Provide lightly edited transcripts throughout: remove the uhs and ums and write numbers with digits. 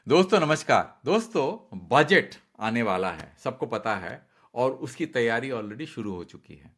दोस्तों नमस्कार। दोस्तों बजट आने वाला है, सबको पता है, और उसकी तैयारी ऑलरेडी शुरू हो चुकी है।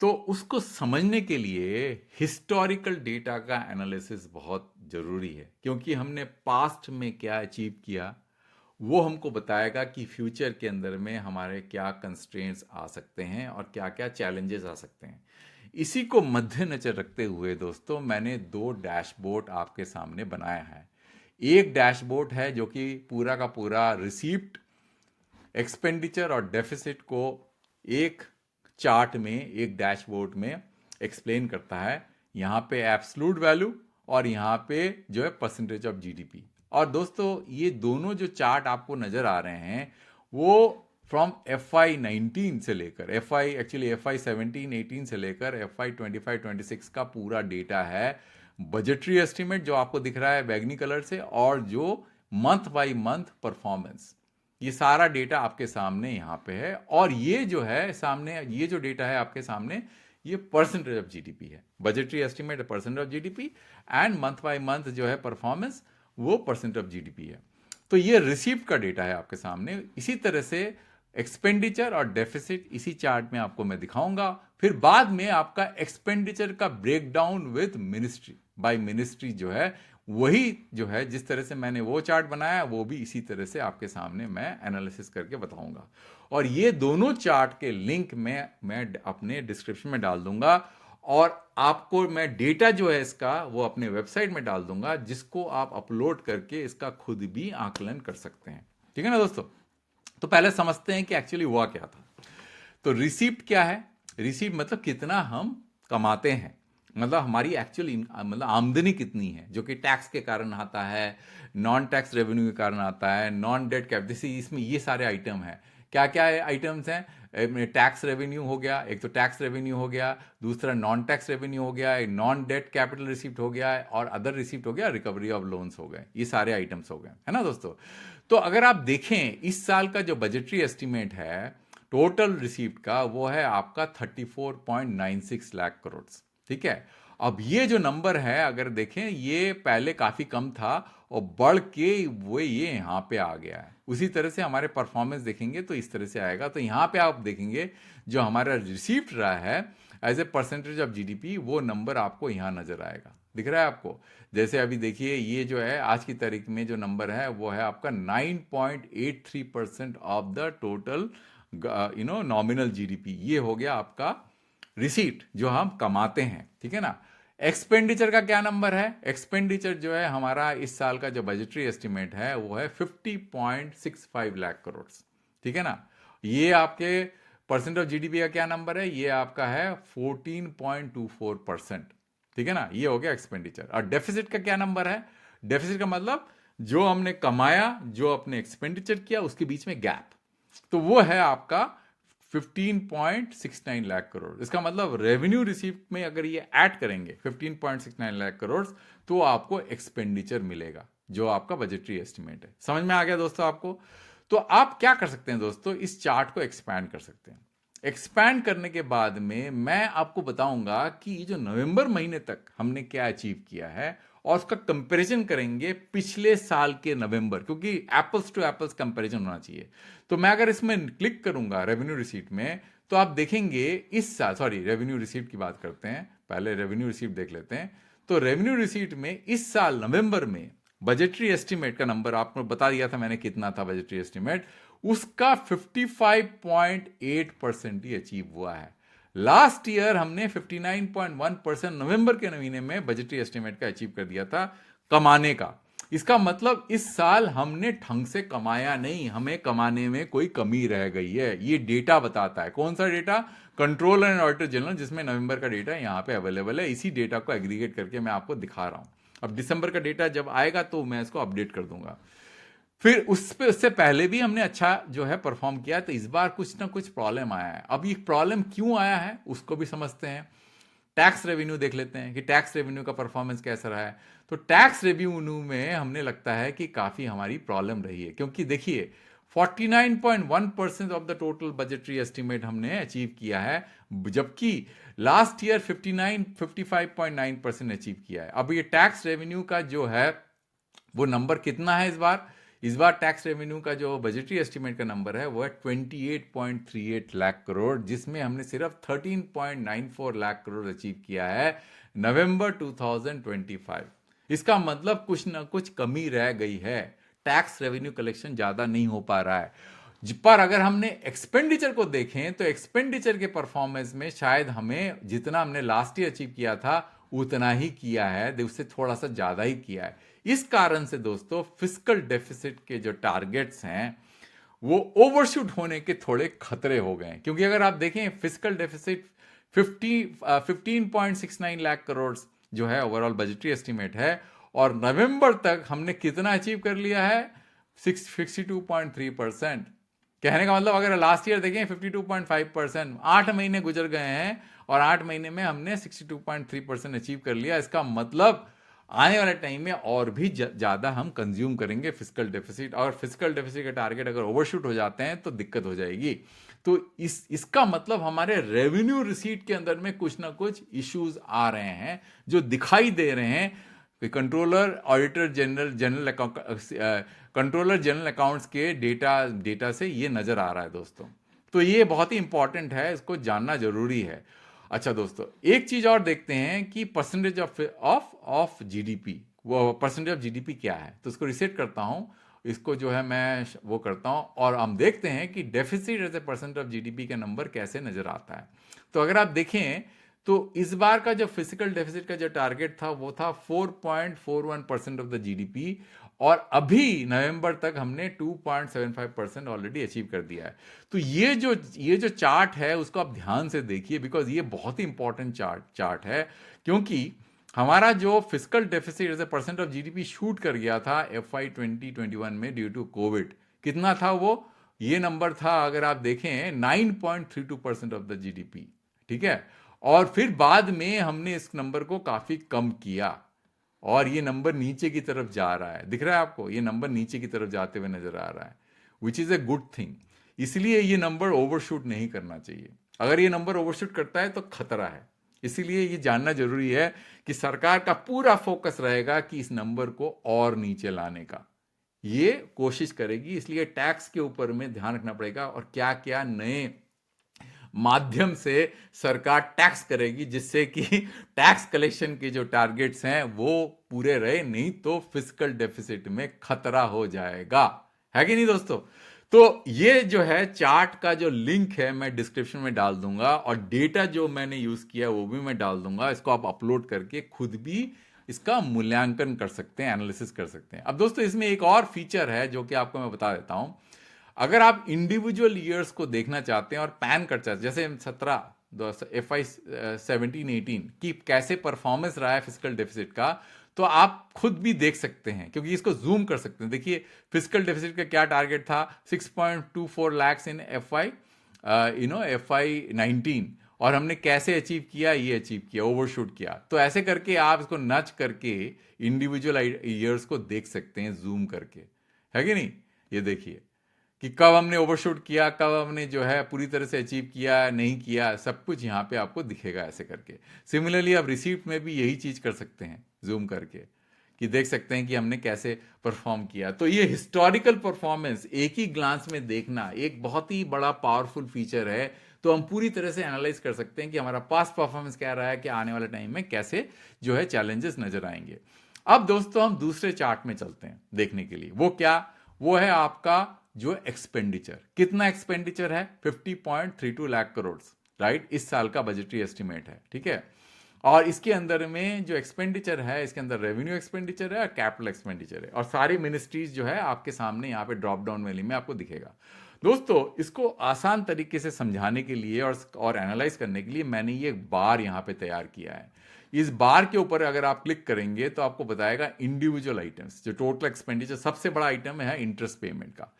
तो उसको समझने के लिए हिस्टोरिकल डेटा का एनालिसिस बहुत ज़रूरी है, क्योंकि हमने पास्ट में क्या अचीव किया वो हमको बताएगा कि फ्यूचर के अंदर में हमारे क्या कंस्ट्रेंट्स आ सकते हैं और क्या क्या चैलेंजेस आ सकते हैं। इसी को मद्देनजर रखते हुए दोस्तों मैंने दो डैशबोर्ड आपके सामने बनाया है। एक डैशबोर्ड है जो कि पूरा का पूरा रिसीप्ट, एक्सपेंडिचर और डेफिसिट को एक चार्ट में, एक डैशबोर्ड में एक्सप्लेन करता है। यहाँ पे एब्सलूट वैल्यू और यहाँ पे जो है परसेंटेज ऑफ जीडीपी। और दोस्तों ये दोनों जो चार्ट आपको नजर आ रहे हैं वो फ्रॉम FY19 से लेकर FY17-18 से लेकर FY25-26 का पूरा डेटा है। बजटरी एस्टिमेट जो आपको दिख रहा है बैगनी कलर से, और जो मंथ बाय मंथ परफॉर्मेंस, ये सारा डेटा आपके सामने यहाँ पे है। और ये जो है सामने, ये जो डेटा है आपके सामने, ये परसेंटेज ऑफ जीडीपी है। Budgetary estimate percent of GDP and month by month जो है परफॉर्मेंस, वो परसेंट ऑफ जीडीपी है। तो ये रिसीप्ट का डेटा है आपके सामने। इसी तरह से एक्सपेंडिचर और डेफिसिट इसी चार्ट में आपको मैं दिखाऊंगा। फिर बाद में आपका एक्सपेंडिचर का breakdown with ministry by ministry जो है, वही जो है जिस तरह से मैंने वो चार्ट बनाया वो भी इसी तरह से आपके सामने मैं एनालिसिस करके बताऊंगा। और ये दोनों चार्ट के लिंक मैं अपने डिस्क्रिप्शन में डाल दूंगा, और आपको मैं डेटा जो है इसका वो अपने वेबसाइट में डाल दूंगा, जिसको आप अपलोड करके इसका खुद भी आकलन कर सकते हैं। ठीक है ना दोस्तों? तो पहले समझते हैं कि एक्चुअली हुआ क्या था। तो रिसीप्ट क्या है? रिसीप्ट मतलब कितना हम कमाते हैं, मतलब हमारी एक्चुअल मतलब आमदनी कितनी है, जो कि टैक्स के कारण आता है, नॉन टैक्स रेवेन्यू के कारण आता है, नॉन डेट कैपिटल, इसमें ये सारे आइटम हैं। क्या क्या आइटम्स हैं? टैक्स रेवेन्यू हो गया, एक तो टैक्स रेवेन्यू हो गया, दूसरा नॉन टैक्स रेवेन्यू हो गया, एक नॉन डेट कैपिटल रिसिप्ट हो गया, और अदर रिसिप्ट हो गया, रिकवरी ऑफ लोन्स हो गए। ये सारे आइटम्स हो गए, है ना दोस्तों? तो अगर आप देखें इस साल का जो बजटरी एस्टिमेट है टोटल रिसीप्ट का, वो है आपका 34.96 लाख करोड़। ठीक है। अब ये जो नंबर है अगर देखें, ये पहले काफी कम था और बढ़ के वो ये यहां पे आ गया है। उसी तरह से हमारे परफॉर्मेंस देखेंगे तो इस तरह से आएगा। तो यहां पे आप देखेंगे जो हमारा रिसीप्ट रहा है as a percentage of GDP, वो नंबर आपको यहां नजर आएगा। दिख रहा है आपको? जैसे अभी देखिए ये जो है आज की तारीख में जो नंबर है वो है आपका 9.83% of the total nominal GDP. ये हो गया आपका रिसीट जो हम कमाते हैं। ठीक है ना? एक्सपेंडिचर का क्या नंबर है? एक्सपेंडिचर जो है हमारा इस साल का जो बजटरी एस्टिमेट है वो है 50.65 लाख करोड़। ठीक है ना? ये आपके परसेंट ऑफ जीडीपी का क्या नंबर है? ये आपका है 14.24%। ठीक है ना? ये हो गया एक्सपेंडिचर। और डेफिसिट का क्या नंबर है? डेफिसिट का मतलब जो हमने कमाया, जो अपने एक्सपेंडिचर किया, उसके बीच में गैप, तो वो है आपका 15.69 लाख करोड़। इसका मतलब रेवेन्यू रिसीप्ट में अगर ये ऐड करेंगे 15.69 लाख करोड़, तो आपको एक्सपेंडिचर मिलेगा जो आपका बजटरी एस्टिमेट है। समझ में आ गया दोस्तों आपको? तो आप क्या कर सकते हैं दोस्तों, इस चार्ट को एक्सपैंड कर सकते हैं। एक्सपैंड करने के बाद में मैं आपको बताऊंगा कि जो नवंबर महीने तक हमने क्या अचीव किया है, और उसका कंपैरिजन करेंगे पिछले साल के नवंबर, क्योंकि एप्पल्स टू एप्पल्स कंपैरिजन होना चाहिए। तो मैं अगर इसमें क्लिक करूंगा रेवेन्यू रिसीप्ट में, तो आप देखेंगे इस साल, सॉरी रेवेन्यू रिसीप्ट की बात करते हैं, पहले रेवेन्यू रिसीप्ट देख लेते हैं। तो रेवेन्यू रिसीप्ट में इस साल नवंबर में बजटरी एस्टिमेट का नंबर आपको बता दिया था मैंने कितना था बजटरी एस्टिमेट, उसका 55.8% ही अचीव हुआ है। लास्ट ईयर हमने 59.1% नवंबर के महीने में बजटरी एस्टिमेट का अचीव कर दिया था कमाने का। इसका मतलब इस साल हमने ढंग से कमाया नहीं, हमें कमाने में कोई कमी रह गई है। ये डेटा बताता है। कौन सा data? Controller and auditor general, जिसमें नवंबर का डेटा यहां पे अवेलेबल है। इसी डेटा को एग्रीगेट करके मैं आपको दिखा रहा हूं। अब दिसंबर का डेटा जब आएगा तो मैं इसको अपडेट कर दूंगा। फिर उससे पहले भी हमने अच्छा जो है परफॉर्म किया, तो इस बार कुछ ना कुछ प्रॉब्लम आया है। अब ये प्रॉब्लम क्यों आया है उसको भी समझते हैं। टैक्स रेवेन्यू देख लेते हैं कि टैक्स रेवेन्यू का परफॉर्मेंस कैसा रहा है। तो टैक्स रेवेन्यू में हमने लगता है कि काफी हमारी प्रॉब्लम रही है, क्योंकि देखिए 49.1% of the total budgetary estimate हमने अचीव किया है, जबकि लास्ट ईयर 55.9% अचीव किया है। अब ये टैक्स रेवेन्यू का जो है वो नंबर कितना है इस बार टैक्स रेवेन्यू का जो बजटरी एस्टिमेट का नंबर है वो है 28.38 लाख करोड़, जिसमें हमने सिर्फ 13.94 लाख करोड़ अचीव किया है नवंबर 2025। इसका मतलब कुछ ना कुछ कमी रह गई है, टैक्स रेवेन्यू कलेक्शन ज्यादा नहीं हो पा रहा है। पर अगर हमने एक्सपेंडिचर को देखें तो एक्सपेंडिचर के परफॉर्मेंस में शायद हमें जितना हमने लास्ट ईयर अचीव किया था उतना ही किया है, उससे थोड़ा सा ज्यादा ही किया है। इस कारण से दोस्तों फिस्कल डेफिसिट के जो टारगेट्स हैं वो ओवरशूट होने के थोड़े खतरे हो गए हैं। क्योंकि अगर आप देखें फिस्कल डेफिसिट 15.69 लाख करोड़ जो है ओवरऑल बजटरी एस्टिमेट है, और नवंबर तक हमने कितना अचीव कर लिया है 62.3%। कहने का मतलब अगर लास्ट ईयर देखें 52.5%, 8 महीने गुजर गए हैं और 8 महीने में हमने 62.3% अचीव कर लिया। इसका मतलब आने वाले टाइम में और भी ज्यादा हम कंज्यूम करेंगे फिस्कल डेफिसिट, और फिस्कल डेफिसिट का टारगेट अगर ओवरशूट हो जाते हैं तो दिक्कत हो जाएगी। तो इसका मतलब हमारे रेवेन्यू रिसीट के अंदर में कुछ ना कुछ इश्यूज आ रहे हैं जो दिखाई दे रहे हैं। Controller auditor general controller general accounts के डेटा से ये नजर आ रहा है दोस्तों। तो ये बहुत ही इंपॉर्टेंट है, इसको जानना जरूरी है। अच्छा दोस्तों, एक चीज और देखते हैं कि परसेंटेज ऑफ जीडीपी, वो परसेंटेज ऑफ जीडीपी क्या है। तो इसको रिसेट करता हूं, इसको जो है मैं वो करता हूं, और हम देखते हैं कि deficit as a percent of GDP का नंबर कैसे नजर आता है। तो अगर आप देखें तो इस बार का जो फिजिकल डेफिसिट का जो टारगेट था वो था 4.41% ऑफ द जीडीपी, और अभी नवंबर तक हमने 2.75% ऑलरेडी अचीव कर दिया है। तो ये जो चार्ट है उसको आप ध्यान से देखिए, बिकॉज ये बहुत ही इंपॉर्टेंट चार्ट है। क्योंकि हमारा जो physical deficit as a percent of GDP shoot कर गया था FY 2021 में ड्यू टू कोविड, कितना था वो, ये नंबर था अगर आप देखें 9.32% ऑफ द जीडीपी। ठीक है, और फिर बाद में हमने इस नंबर को काफी कम किया और ये नंबर नीचे की तरफ जा रहा है। दिख रहा है आपको, ये नंबर नीचे की तरफ जाते हुए नजर आ रहा है, which is a good thing. इसलिए ये नंबर ओवरशूट नहीं करना चाहिए। अगर ये नंबर ओवरशूट करता है तो खतरा है। इसीलिए ये जानना जरूरी है कि सरकार का पूरा फोकस रहेगा कि इस नंबर को और नीचे लाने का ये कोशिश करेगी। इसलिए टैक्स के ऊपर में ध्यान रखना पड़ेगा और क्या क्या नए माध्यम से सरकार टैक्स करेगी जिससे कि टैक्स कलेक्शन के जो टारगेट्स हैं वो पूरे रहे, नहीं तो फिस्कल डेफिसिट में खतरा हो जाएगा, है कि नहीं दोस्तों। तो ये जो है चार्ट का जो लिंक है मैं डिस्क्रिप्शन में डाल दूंगा, और डेटा जो मैंने यूज किया वो भी मैं डाल दूंगा। इसको आप अपलोड करके खुद भी इसका मूल्यांकन कर सकते हैं, एनालिसिस कर सकते हैं। अब दोस्तों इसमें एक और फीचर है जो कि आपको मैं बता देता हूं। अगर आप इंडिविजुअल ईयर्स को देखना चाहते हैं और पैन कर चाहते हैं, जैसे FY 17-18 की कैसे परफॉर्मेंस रहा है फिजिकल डेफिसिट का, तो आप खुद भी देख सकते हैं क्योंकि इसको जूम कर सकते हैं। देखिए फिजिकल डेफिसिट का क्या टारगेट था, 6.24 लाख इन FY 19, और हमने कैसे अचीव किया, ये अचीव किया, ओवरशूट किया। तो ऐसे करके आप इसको नच करके इंडिविजुअल ईयर्स को देख सकते हैं जूम करके, है कि नहीं। ये देखिए कि कब हमने ओवरशूट किया, कब हमने जो है पूरी तरह से अचीव किया, नहीं किया, सब कुछ यहाँ पे आपको दिखेगा ऐसे करके। सिमिलरली आप रिसीप्ट में भी यही चीज कर सकते हैं जूम करके, कि देख सकते हैं कि हमने कैसे परफॉर्म किया। तो ये हिस्टोरिकल परफॉर्मेंस एक ही ग्लांस में देखना एक बहुत ही बड़ा पावरफुल फीचर है। तो हम पूरी तरह से एनालाइज कर सकते हैं कि हमारा पास्ट परफॉर्मेंस क्या रहा है, कि आने वाले टाइम में कैसे जो है चैलेंजेस नजर आएंगे। अब दोस्तों हम दूसरे चार्ट में चलते हैं देखने के लिए। वो क्या, वो है आपका जो एक्सपेंडिचर। कितना एक्सपेंडिचर है, 50.32 लाख करोड़, राइट। इस साल का बजटरी एस्टिमेट है, ठीक है। और इसके अंदर में जो एक्सपेंडिचर है, इसके अंदर रेवेन्यू एक्सपेंडिचर है और कैपिटल एक्सपेंडिचर है, और सारी मिनिस्ट्रीज जो है आपके सामने यहाँ पे ड्रॉप डाउन वैली में आपको दिखेगा। दोस्तों इसको आसान तरीके से समझाने के लिए और एनालाइज करने के लिए मैंने ये बार यहाँ पे तैयार किया है। इस बार के ऊपर अगर आप क्लिक करेंगे तो आपको बताएगा इंडिविजुअल आइटम्स, जो टोटल एक्सपेंडिचर सबसे बड़ा आइटम है इंटरेस्ट पेमेंट का,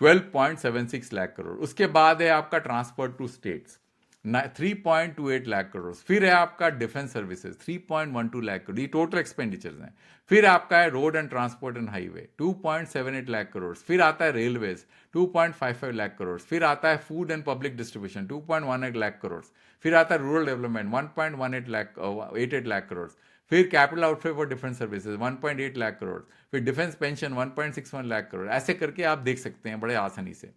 12.76 लाख करोड़। उसके बाद है आपका transport to states, 3.28 lakh crore. फिर है आपका डिफेंस सर्विसेज, 3.12 लाख करोड़, ये टोटल एक्सपेंडिचर्स हैं। फिर आपका है road and transport and highway, 2.78 lakh crore. फिर आता है रेलवेज, 2.55 लाख करोड़। फिर आता है food and public distribution, 2.18 lakh crore. फिर आता है रूरल डेवलपमेंट, 1.88 लाख करोड़। फिर capital outflow for defence services 1.8 lakh crore, फिर डिफेंस पेंशन 1.61 लाख करोड़, ऐसे करके आप देख सकते हैं बड़े आसानी से।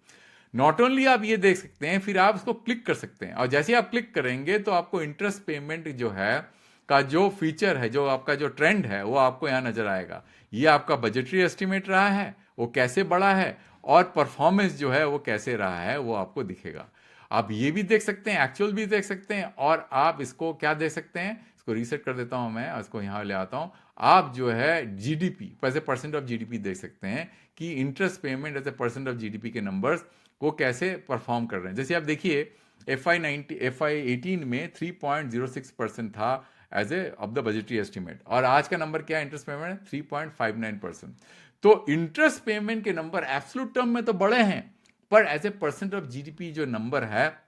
नॉट ओनली आप ये देख सकते हैं, फिर आप उसको क्लिक कर सकते हैं, और जैसे ही आप क्लिक करेंगे तो आपको इंटरेस्ट पेमेंट जो है का जो फीचर है, जो आपका जो ट्रेंड है, वो आपको यहाँ नजर आएगा। ये आपका बजटरी एस्टिमेट रहा है, वो कैसे बढ़ा है, और परफॉर्मेंस जो है वो कैसे रहा है, वो आपको दिखेगा। आप ये भी देख सकते हैं, एक्चुअल भी देख सकते हैं, और आप इसको क्या देख सकते हैं, इसको रीसेट कर देता हूं मैं, इसको यहाँ ले आता हूं। आप जो है GDP as a percent of GDP देख सकते हैं कि interest payment as a percent of GDP के नंबर्स वो कैसे परफॉर्म कर रहे हैं। जैसे आप देखिए FY18 में 3.06% था as a of the budgetary estimate, और आज का नंबर क्या है इंटरेस्ट पेमेंट, 3.59%। तो इंटरेस्ट पेमेंट के नंबर एब्सोल्यूट टर्म में तो बड़े हैं, पर as a percent of GDP जो नंबर है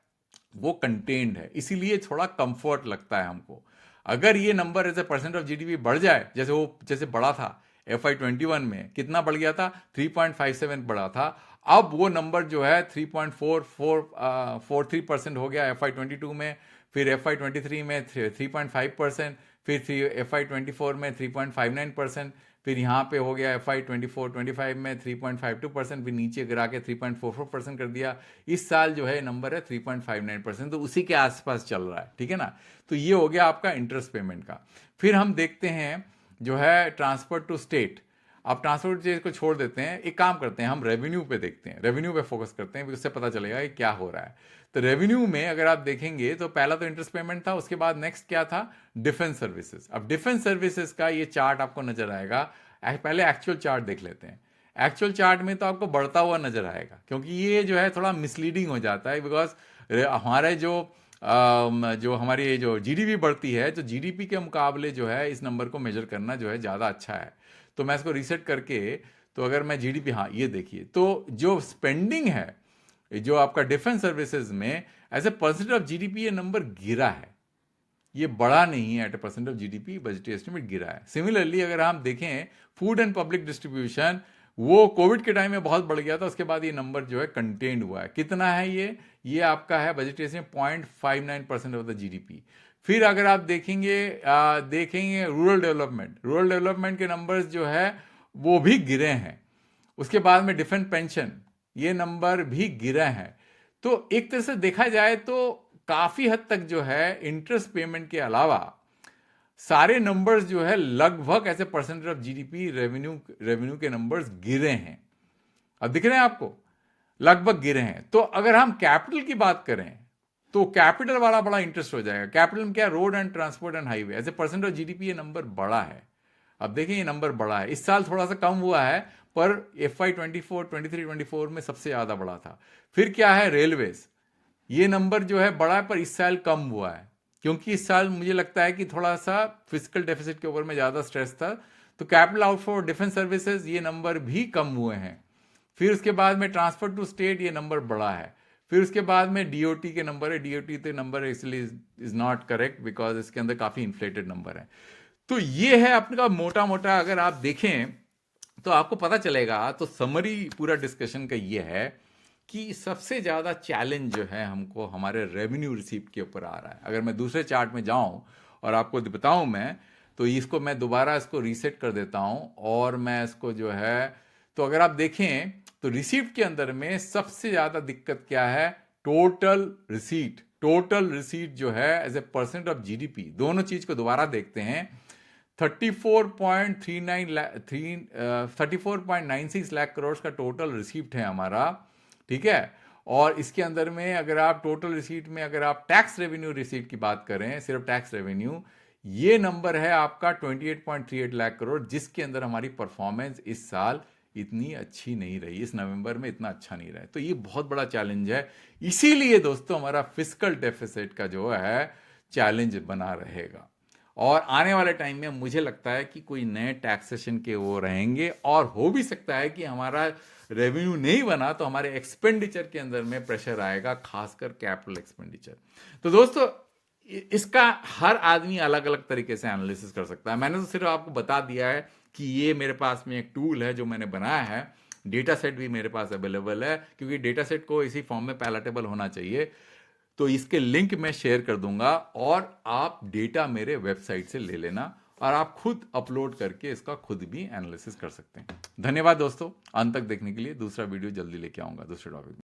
वो कंटेन्ड है, इसीलिए थोड़ा कंफर्ट लगता है हमको। अगर ये number as a percent of GDP बढ़ जाए, जैसे बढ़ा था FY21 में, कितना बढ़ गया था, 3.57 बढ़ा था, अब वो नंबर जो है 3.43% हो गया FY22 में, फिर FY23 में 3.5%, फिर FY24 में 3.59%, फिर यहाँ पे हो गया FY24-25 में 3.52%, फिर नीचे गिरा के 3.44% कर दिया। इस साल जो है नंबर है 3.59%, तो उसी के आसपास चल रहा है, ठीक है ना। तो ये हो गया आपका इंटरेस्ट पेमेंट का। फिर हम देखते हैं जो है ट्रांसफर टू स्टेट। आप ट्रांसपोर्ट चीज को छोड़ देते हैं, एक काम करते हैं, हम रेवेन्यू पे देखते हैं, रेवेन्यू पे फोकस करते हैं, उससे पता चलेगा कि क्या हो रहा है। तो रेवेन्यू में अगर आप देखेंगे तो पहला तो इंटरेस्ट पेमेंट था, उसके बाद नेक्स्ट क्या था, डिफेंस सर्विसेज। अब डिफेंस सर्विसेज का ये चार्ट आपको नजर आएगा। पहले एक्चुअल चार्ट देख लेते हैं। एक्चुअल चार्ट में तो आपको बढ़ता हुआ नजर आएगा, क्योंकि ये जो है थोड़ा मिसलीडिंग हो जाता है, बिकॉज हमारे जो हमारी जो जीडीपी बढ़ती है, तो जीडीपी के मुकाबले जो है इस नंबर को मेजर करना जो है ज़्यादा अच्छा है। तो मैं इसको रीसेट करके, तो अगर मैं जीडीपी, हाँ ये देखिए, तो जो स्पेंडिंग है जो आपका डिफेंस सर्विसेज में as a percent of GDP, ये नंबर गिरा है, ये बड़ा नहीं है। At a percent of GDP budgetary estimate गिरा है। सिमिलरली अगर हम देखें फूड एंड पब्लिक डिस्ट्रीब्यूशन, वो कोविड के टाइम में बहुत बढ़ गया था, उसके बाद ये नंबर जो है कंटेन्ड हुआ है। कितना है ये आपका है budgetary estimate 0.59% of the GDP. फिर अगर आप देखेंगे रूरल डेवलपमेंट के नंबर्स जो है वो भी गिरे हैं। उसके बाद में डिफेंस पेंशन, ये नंबर भी गिरे हैं। तो एक तरह से देखा जाए तो काफी हद तक जो है इंटरेस्ट पेमेंट के अलावा सारे नंबर्स जो है लगभग ऐसे परसेंटेज ऑफ जीडीपी रेवेन्यू के नंबर्स गिरे हैं। अब दिख रहे हैं आपको, लगभग गिरे हैं। तो अगर हम कैपिटल की बात करें तो कैपिटल वाला बड़ा इंटरेस्ट हो जाएगा। कैपिटल में क्या, road and transport and highway, as a percent of GDP ये नंबर बड़ा है। अब देखिए ये नंबर बड़ा है, इस साल थोड़ा सा कम हुआ है, पर FY24, 23, 24 में सबसे ज्यादा बड़ा था। फिर क्या है, रेलवेज, ये नंबर जो है बड़ा है, पर इस साल कम हुआ है, क्योंकि इस साल मुझे लगता है कि थोड़ा सा फिजिकल डेफिसिट के ऊपर में ज्यादा स्ट्रेस था। तो कैपिटल आउटफ्लो डिफेंस सर्विसेज, ये नंबर भी कम हुए हैं। फिर उसके बाद में ट्रांसफर टू स्टेट, ये नंबर बड़ा है। फिर उसके बाद में डीओटी के नंबर है, डीओटी के number actually is not correct, because इसके अंदर काफी इन्फ्लेटेड नंबर है। तो ये है अपने का मोटा मोटा, अगर आप देखें तो आपको पता चलेगा। तो समरी पूरा डिस्कशन का ये है कि सबसे ज्यादा चैलेंज जो है हमको हमारे रेवेन्यू रिसीप्ट के ऊपर आ रहा है। अगर मैं दूसरे चार्ट में जाऊं और आपको बताऊं मैं, तो इसको मैं दोबारा इसको रीसेट कर देता हूं, और मैं इसको जो है, तो अगर आप देखें तो रिसीप्ट के अंदर में सबसे ज्यादा दिक्कत क्या है, टोटल रिसीट जो है as a percent of GDP, दोनों चीज को दोबारा देखते हैं। 34.96 लाख करोड़ का टोटल रिसीप्ट है हमारा, ठीक है। और इसके अंदर में अगर आप टोटल रिसीट में अगर आप टैक्स रेवेन्यू रिसीट की बात करें, सिर्फ टैक्स रेवेन्यू, ये नंबर है आपका 28.38 लाख करोड़, जिसके अंदर हमारी परफॉर्मेंस इस साल इतनी अच्छी नहीं रही, इस नवंबर में इतना अच्छा नहीं रहा। तो ये बहुत बड़ा चैलेंज है। इसीलिए दोस्तों हमारा फिस्कल डेफिसिट का जो है चैलेंज बना रहेगा। और आने वाले टाइम में मुझे लगता है कि कोई नए टैक्सेशन के वो रहेंगे, और हो भी सकता है कि हमारा रेवेन्यू नहीं बना तो हमारे एक्सपेंडिचर के अंदर में प्रेशर आएगा, खासकर कैपिटल एक्सपेंडिचर। तो दोस्तों इसका हर आदमी अलग अलग तरीके से एनालिसिस कर सकता है। मैंने तो सिर्फ आपको बता दिया है कि ये मेरे पास में एक टूल है जो मैंने बनाया है। डेटा सेट भी मेरे पास अवेलेबल है, क्योंकि डेटा सेट को इसी फॉर्म में पैलेटेबल होना चाहिए। तो इसके लिंक मैं शेयर कर दूंगा, और आप डेटा मेरे वेबसाइट से ले लेना, और आप खुद अपलोड करके इसका खुद भी एनालिसिस कर सकते हैं। धन्यवाद दोस्तों, अंत तक देखने के लिए। दूसरा वीडियो जल्दी लेके आऊंगा दूसरे टॉपिक में।